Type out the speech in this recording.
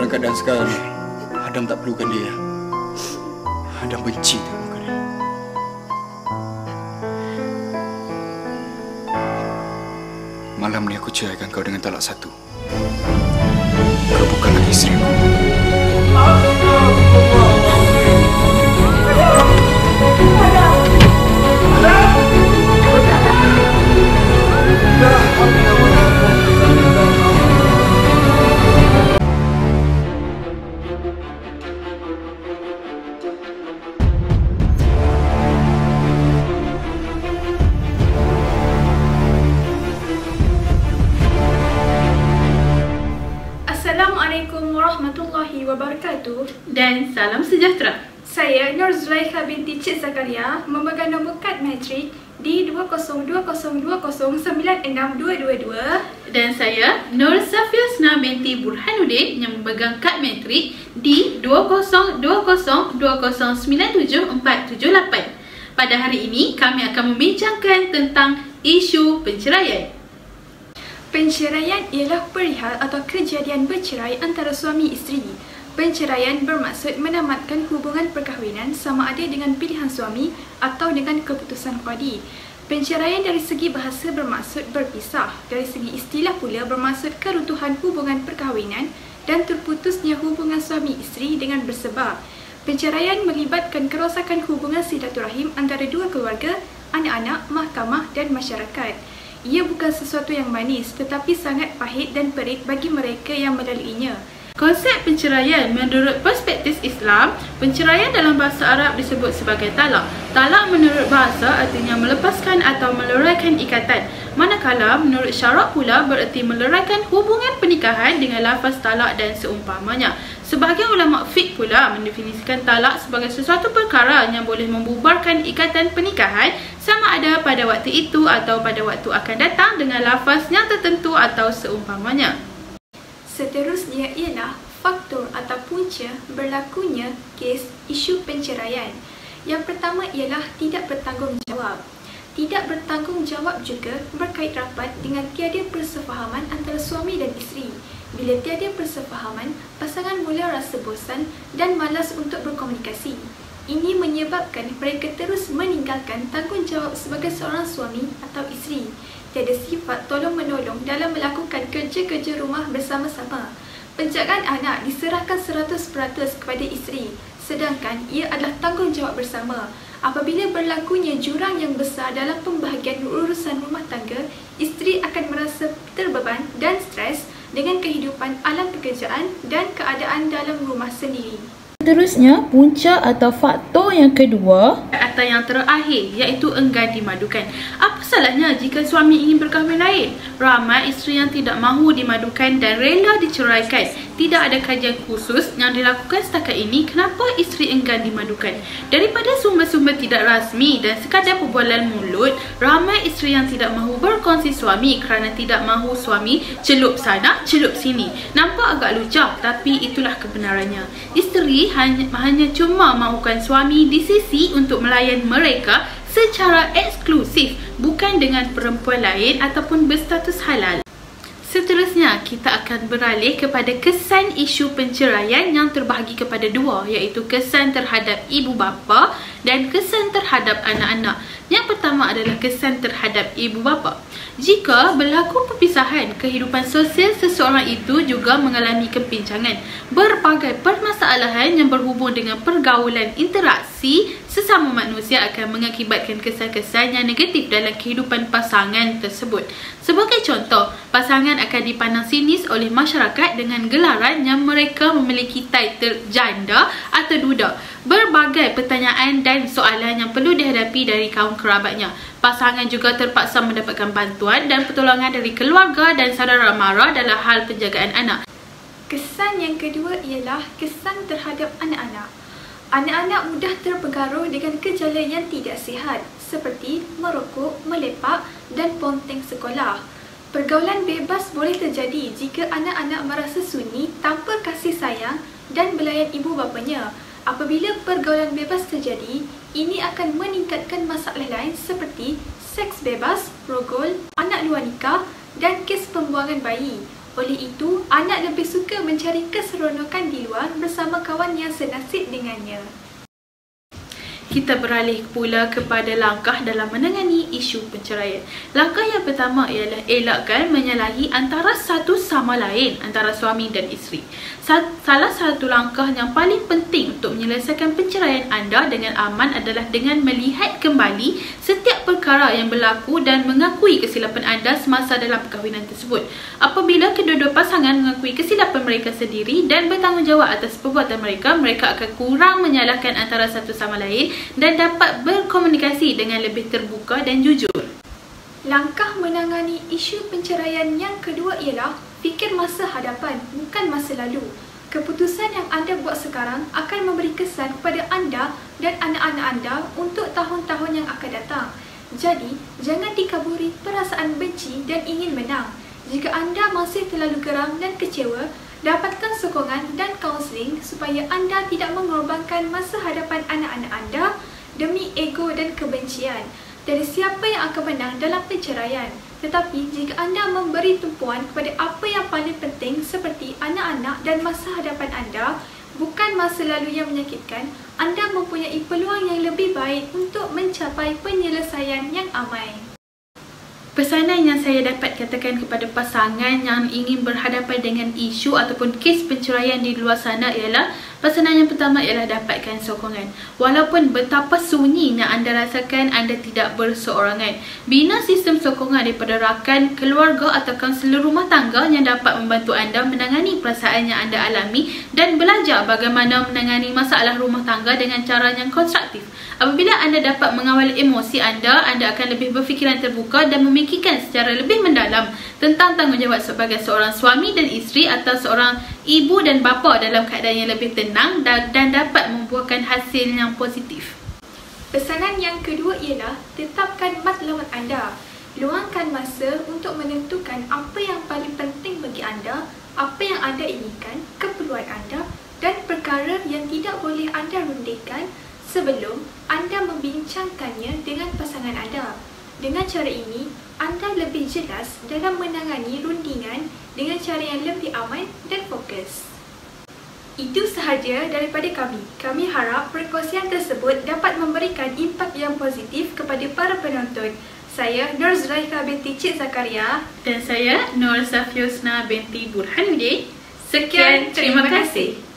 Dengan keadaan sekarang ni, Adam tak perlukan dia. Adam benci dengan muka dia. Malam ni aku ceraikan kau dengan talak satu. Kau bukan lagi isteriku. Assalamualaikum warahmatullahi wabarakatuh dan salam sejahtera. Saya Nur Zulaikha binti Cik Zakaria memegang nombor kad matrik di 20202096222 dan saya Nur Safiusna binti Burhanuddin yang memegang kad matrik di 20202097478. Pada hari ini kami akan membincangkan tentang isu penceraian. Penceraian ialah perihal atau kejadian bercerai antara suami isteri. Penceraian bermaksud menamatkan hubungan perkahwinan sama ada dengan pilihan suami atau dengan keputusan qadi. Penceraian dari segi bahasa bermaksud berpisah. Dari segi istilah pula bermaksud keruntuhan hubungan perkahwinan dan terputusnya hubungan suami isteri dengan bersebar. Penceraian melibatkan kerosakan hubungan silaturahim antara dua keluarga, anak-anak, mahkamah dan masyarakat. Ia bukan sesuatu yang manis tetapi sangat pahit dan perit bagi mereka yang melaluinya. Konsep penceraian menurut perspektif Islam, penceraian dalam bahasa Arab disebut sebagai talak. Talak menurut bahasa artinya melepaskan atau meleraikan ikatan. Manakala menurut syarak pula bererti meleraikan hubungan pernikahan dengan lafaz talak dan seumpamanya. Sebahagian ulama fiqh pula mendefinisikan talak sebagai sesuatu perkara yang boleh membubarkan ikatan pernikahan sama ada pada waktu itu atau pada waktu akan datang dengan lafaz yang tertentu atau seumpamanya. Seterusnya ialah faktor atau punca berlakunya kes isu penceraian. Yang pertama ialah tidak bertanggungjawab. Tidak bertanggungjawab juga berkait rapat dengan tiada persefahaman antara suami dan isteri. Bila tiada persefahaman, pasangan mula rasa bosan dan malas untuk berkomunikasi. Ini menyebabkan mereka terus meninggalkan tanggungjawab sebagai seorang suami atau isteri. Tiada sifat tolong-menolong dalam melakukan kerja-kerja rumah bersama-sama. Penjagaan anak diserahkan 100% kepada isteri, sedangkan ia adalah tanggungjawab bersama. Apabila berlakunya jurang yang besar dalam pembahagian urusan rumah tangga, isteri akan merasa terbeban dan stres dengan kehidupan alam pekerjaan dan keadaan dalam rumah sendiri. Seterusnya, punca atau faktor yang kedua atau yang terakhir iaitu enggan dimadukan. Apa salahnya jika suami ingin berkahwin lain? Ramai isteri yang tidak mahu dimadukan dan rela diceraikan. Tidak ada kajian khusus yang dilakukan setakat ini kenapa isteri enggan dimadukan. Daripada sumber-sumber tidak rasmi dan sekadar perbualan mulut, ramai isteri yang tidak mahu berkongsi suami kerana tidak mahu suami celup sana, celup sini. Nampak agak lucah, tapi itulah kebenarannya. Isteri hanya cuma mahukan suami di sisi untuk melayan mereka secara eksklusif, bukan dengan perempuan lain ataupun berstatus halal. Seterusnya, kita akan beralih kepada kesan isu penceraian yang terbahagi kepada dua, iaitu kesan terhadap ibu bapa dan kesan terhadap anak-anak. Yang pertama adalah kesan terhadap ibu bapa. Jika berlaku perpisahan, kehidupan sosial seseorang itu juga mengalami kepincangan. Berbagai permasalahan yang berhubung dengan pergaulan interaksi sesama manusia akan mengakibatkan kesan-kesan yang negatif dalam kehidupan pasangan tersebut. Sebagai contoh, pasangan akan dipandang sinis oleh masyarakat dengan gelaran yang mereka memiliki title janda atau duda. Berbagai pertanyaan dan soalan yang perlu dihadapi dari kaum kerabatnya. Pasangan juga terpaksa mendapatkan bantuan dan pertolongan dari keluarga dan saudara mara dalam hal penjagaan anak. Kesan yang kedua ialah kesan terhadap anak-anak. Anak-anak mudah terpengaruh dengan gejala yang tidak sihat seperti merokok, melepak dan ponteng sekolah. Pergaulan bebas boleh terjadi jika anak-anak merasa sunyi tanpa kasih sayang dan belayan ibu bapanya. Apabila pergaulan bebas terjadi, ini akan meningkatkan masalah lain seperti seks bebas, rogol, anak luar nikah dan kes pembuangan bayi. Oleh itu, anak lebih suka mencari keseronokan di luar bersama kawan yang senasib dengannya. Kita beralih pula kepada langkah dalam menangani isu penceraian. Langkah yang pertama ialah elakkan menyalahi antara satu sama lain, antara suami dan isteri. Salah satu langkah yang paling penting untuk menyelesaikan penceraian anda dengan aman adalah dengan melihat kembali setiap perkara yang berlaku dan mengakui kesilapan anda semasa dalam perkahwinan tersebut. Apabila kedua-dua pasangan mengakui kesilapan mereka sendiri dan bertanggungjawab atas perbuatan mereka, mereka akan kurang menyalahkan antara satu sama lain dan dapat berkomunikasi dengan lebih terbuka dan jujur. Langkah menangani isu penceraian yang kedua ialah fikir masa hadapan, bukan masa lalu. Keputusan yang anda buat sekarang akan memberi kesan kepada anda dan anak-anak anda untuk tahun-tahun yang akan datang. Jadi, jangan dikaburi perasaan benci dan ingin menang. Jika anda masih terlalu geram dan kecewa, dapatkan sokongan dan kaunseling supaya anda tidak mengorbankan masa hadapan anak-anak anda demi ego dan kebencian. Dari siapa yang akan menang dalam penceraian. Tetapi jika anda memberi tumpuan kepada apa yang paling penting seperti anak-anak dan masa hadapan anda, bukan masa lalu yang menyakitkan, anda mempunyai peluang yang lebih baik untuk mencapai penyelesaian yang aman. Pesanan yang saya dapat katakan kepada pasangan yang ingin berhadapan dengan isu ataupun kes penceraian di luar sana ialah, pesanan yang pertama ialah dapatkan sokongan. Walaupun betapa sunyinya anda rasakan, anda tidak berseorangan. Bina sistem sokongan daripada rakan, keluarga atau kaunselor rumah tangga yang dapat membantu anda menangani perasaan yang anda alami dan belajar bagaimana menangani masalah rumah tangga dengan cara yang konstruktif. Apabila anda dapat mengawal emosi anda akan lebih berfikiran terbuka dan memikirkan secara lebih mendalam tentang tanggungjawab sebagai seorang suami dan isteri atau seorang ibu dan bapa dalam keadaan yang lebih tenang dan dapat membuahkan hasil yang positif. Pesanan yang kedua ialah tetapkan matlamat anda. Luangkan masa untuk menentukan apa yang paling penting bagi anda, apa yang anda inginkan, keperluan anda dan perkara yang tidak boleh anda rundingkan sebelum anda membincangkannya dengan pasangan anda. Dengan cara ini, anda lebih jelas dalam menangani rundingan dengan cara yang lebih aman dan fokus. Itu sahaja daripada kami. Kami harap perkongsian tersebut dapat memberikan impak yang positif kepada para penonton. Saya Nur Zulaikha binti Cik Zakaria dan saya Nur Safiusna binti Burhanuddin. Sekian, terima kasih.